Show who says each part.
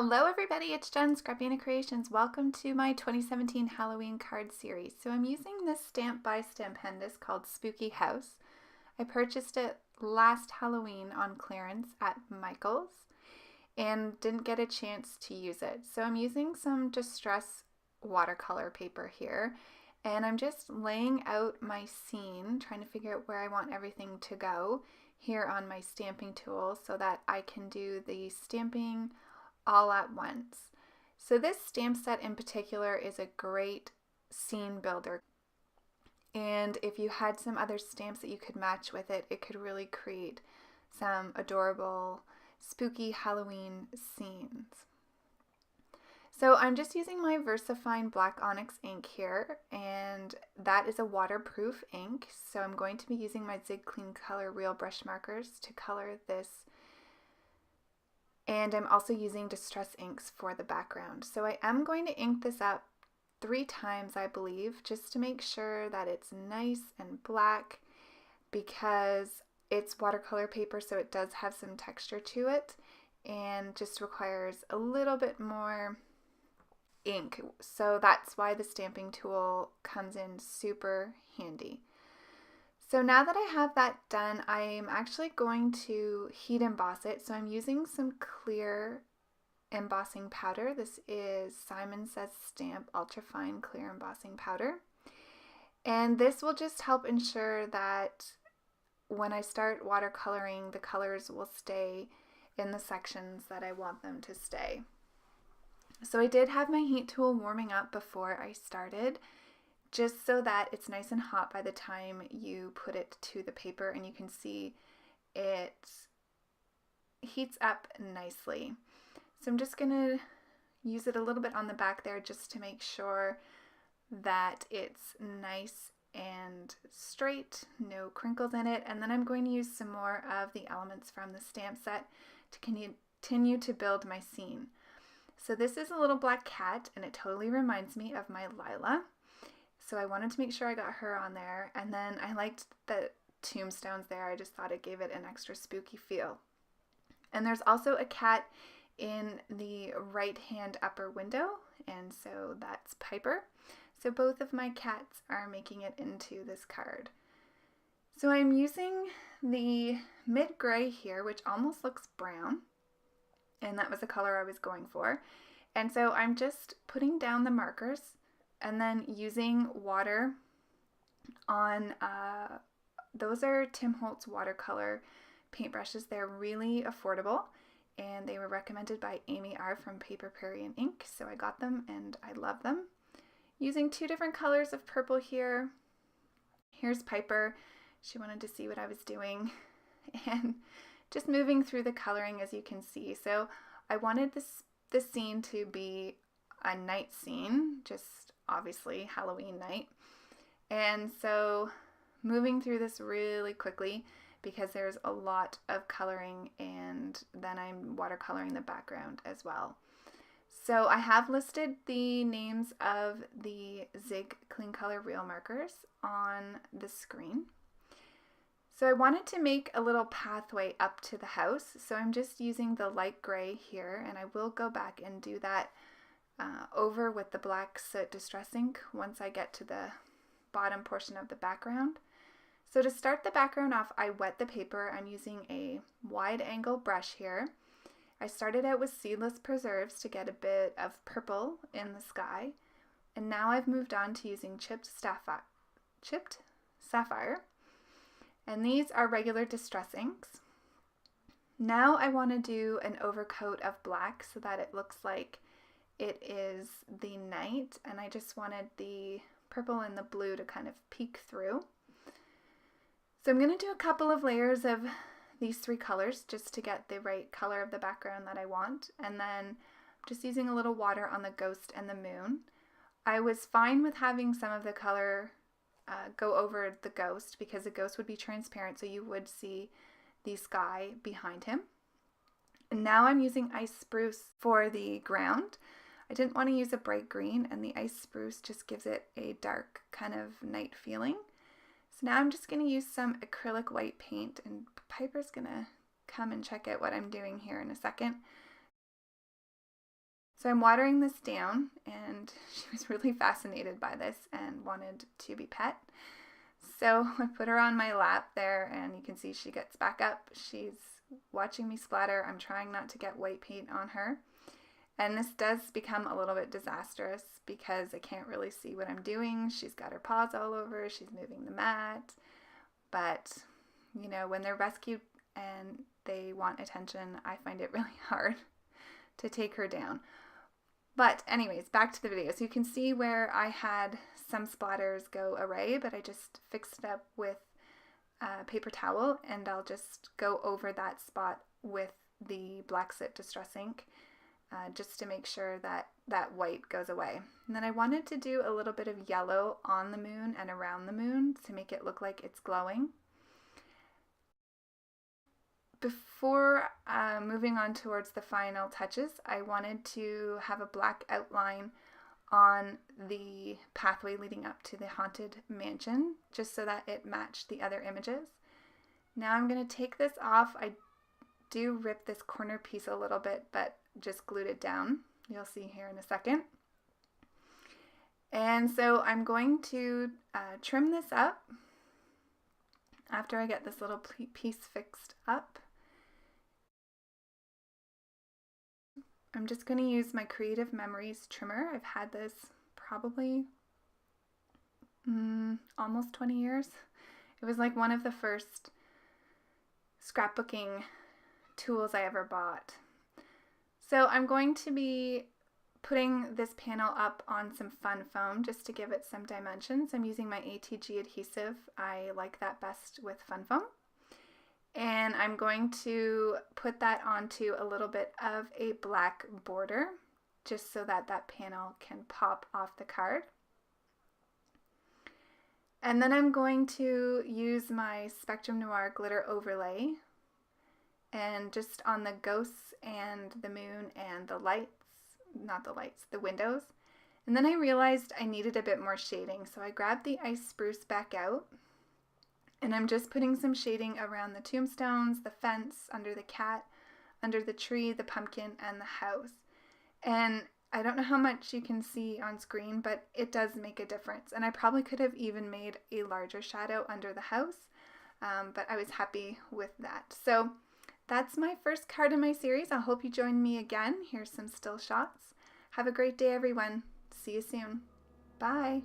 Speaker 1: Hello everybody, it's Jenn, Scrapbena Creations. Welcome to my 2017 Halloween card series. So I'm using this stamp by Stampendous called Spooky House. I purchased it last Halloween on clearance at Michael's and didn't get a chance to use it. So I'm using some distress watercolor paper here and I'm just laying out my scene, trying to figure out where I want everything to go here on my stamping tool so that I can do the stamping all at once. So this stamp set in particular is a great scene builder, and if you had some other stamps that you could match with it, it could really create some adorable spooky Halloween scenes. So I'm just using my VersaFine Black Onyx ink here, and that is a waterproof ink, so I'm going to be using my Zig Clean Color Real Brush Markers to color this. And I'm also using distress inks for the background. So I am going to ink this up 3 times, I believe, just to make sure that it's nice and black, because it's watercolor paper, so it does have some texture to it and just requires a little bit more ink. So that's why the stamping tool comes in super handy. So now that I have that done, I'm actually going to heat emboss it. So I'm using some clear embossing powder. This is Simon Says Stamp Ultrafine Clear Embossing Powder. And this will just help ensure that when I start watercoloring, the colors will stay in the sections that I want them to stay. So I did have my heat tool warming up before I started, just so that it's nice and hot by the time you put it to the paper, and you can see it heats up nicely. So I'm just going to use it a little bit on the back there just to make sure that it's nice and straight, no crinkles in it, and then I'm going to use some more of the elements from the stamp set to continue to build my scene. So this is a little black cat, and it totally reminds me of my Lila. So I wanted to make sure I got her on there, and then I liked the tombstones there. I just thought it gave it an extra spooky feel. And there's also a cat in the right hand upper window, and so that's Piper. So both of my cats are making it into this card. So I'm using the mid-gray here, which almost looks brown, and that was the color I was going for. And so I'm just putting down the markers and then using water on, those are Tim Holtz watercolor paintbrushes. They're really affordable, and they were recommended by Amy R. from Paper Prairie and Ink, so I got them and I love them. Using 2 different colors of purple here. Here's Piper. She wanted to see what I was doing, and just moving through the coloring, as you can see. So I wanted this scene to be a night scene, just obviously Halloween night. And so moving through this really quickly because there's a lot of coloring, and then I'm watercoloring the background as well. So I have listed the names of the Zig Clean Color Real markers on the screen. So I wanted to make a little pathway up to the house, so I'm just using the light gray here, and I will go back and do that over with the black soot distress ink once I get to the bottom portion of the background. So to start the background off, I wet the paper. I'm using a wide angle brush here. I started out with Seedless Preserves to get a bit of purple in the sky, and now I've moved on to using chipped sapphire, and these are regular distress inks. Now I want to do an overcoat of black so that it looks like it is the night, and I just wanted the purple and the blue to kind of peek through. So I'm going to do a couple of layers of these 3 colors just to get the right color of the background that I want, and then just using a little water on the ghost and the moon. I was fine with having some of the color go over the ghost because the ghost would be transparent, so you would see the sky behind him. And now I'm using ice spruce for the ground. I didn't want to use a bright green, and the ice spruce just gives it a dark kind of night feeling. So now I'm just going to use some acrylic white paint, and Piper's going to come and check out what I'm doing here in a second. So I'm watering this down, and she was really fascinated by this and wanted to be pet. So I put her on my lap there, and you can see she gets back up. She's watching me splatter. I'm trying not to get white paint on her. And this does become a little bit disastrous because I can't really see what I'm doing. She's got her paws all over. She's moving the mat. But, you know, when they're rescued and they want attention, I find it really hard to take her down. But anyways, back to the video. So you can see where I had some splatters go awry, but I just fixed it up with a paper towel, and I'll just go over that spot with the Black Soot Distress ink just to make sure that that white goes away. And then I wanted to do a little bit of yellow on the moon and around the moon to make it look like it's glowing. Before moving on towards the final touches, I wanted to have a black outline on the pathway leading up to the haunted mansion, just so that it matched the other images. Now I'm going to take this off. I do rip this corner piece a little bit, but just glued it down. You'll see here in a second. And so I'm going to trim this up after I get this little piece fixed up. I'm just going to use my Creative Memories trimmer. I've had this probably almost 20 years. It was like one of the first scrapbooking tools I ever bought. So I'm going to be putting this panel up on some fun foam just to give it some dimensions. I'm using my ATG adhesive. I like that best with fun foam. And I'm going to put that onto a little bit of a black border just so that that panel can pop off the card. And then I'm going to use my Spectrum Noir glitter overlay and just on the ghosts and the moon and the lights, not the lights, the windows. And then I realized I needed a bit more shading, so I grabbed the ice spruce back out. And I'm just putting some shading around the tombstones, the fence, under the cat, under the tree, the pumpkin, and the house. And I don't know how much you can see on screen, but it does make a difference. And I probably could have even made a larger shadow under the house, but I was happy with that. So that's my first card in my series. I hope you join me again. Here's some still shots. Have a great day, everyone. See you soon. Bye.